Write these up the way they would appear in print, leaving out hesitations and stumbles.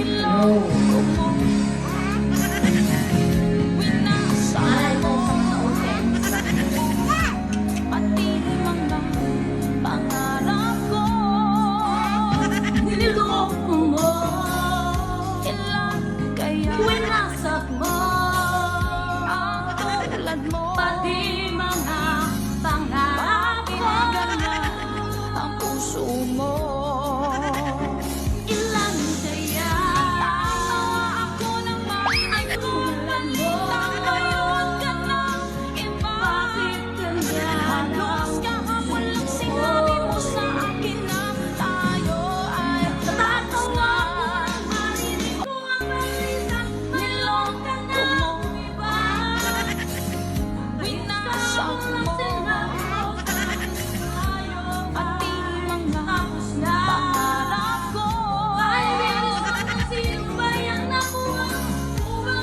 Niloko mo. Winasay mo. Pati mga pangarap ko. Niloko mo. Ilan kaya winasat mo ang tulad mo. Pati mga pangarap ko. Ganyan ang puso mo. Ilan kaya ako naman ay tulad mo. Ngayon ka ng iba. Bakit ganyan? Halos kahapon lang sinabi mo sa akin na tayo ay tatawa ko. Marinig ko ang balita. Niloko mo iba. Winasak mo. Pati mga pangarap ko. Sino ba yung nakuha?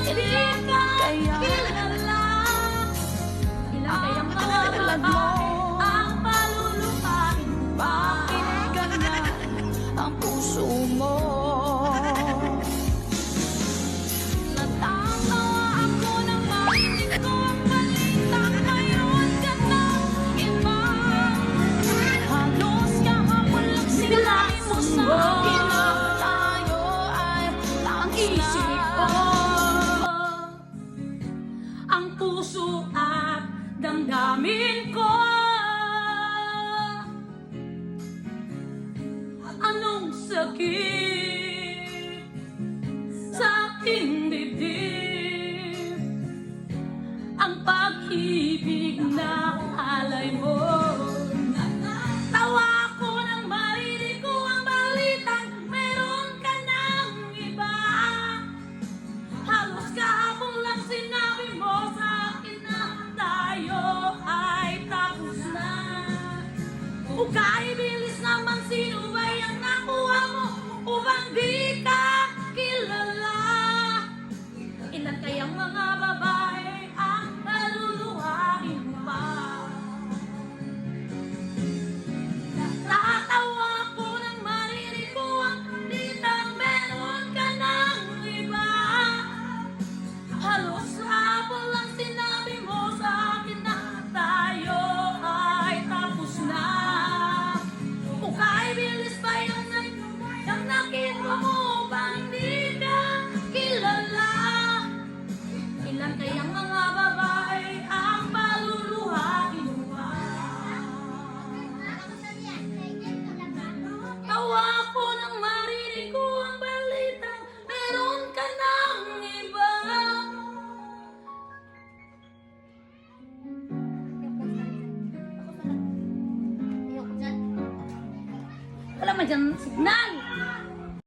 Hindi ka kilala. Ilang kayang tulad mo ang palulupain. Bakit ganyan ang puso mo? Natatawa ako nang marinig ko ang balita. Ngayon ka ng iba. Halos kahapon lang sinabi mo sa akin na tayo ay tangis na. Ang puso at damdamin ko. Anong sakit sa aking dibdib? Ang pag-ibig na alay mo. Tawa ko nang marinig ko ang balitang meron ka ng iba. Halos kahapon lang sinabi mo sa akin na tayo ay tapos na. Ukay bilis naman, sino ba yung nakuha mo upang di ka kilala? Ilan kayang mga babae ang naluluhain pa? Natatawa ko nang marinig ko ang balitang meron ka ng iba. Halos hapon lang sinabi mo sa akin na tayo ay tapos na. Ukay bilis pa yung nakita mo bang hindi ka kilala? Ilan kayang mga babae ang paluluhain pa? Tawa ko nang marinig ko ang balitang meron ka ng iba. Wala man dyan signal.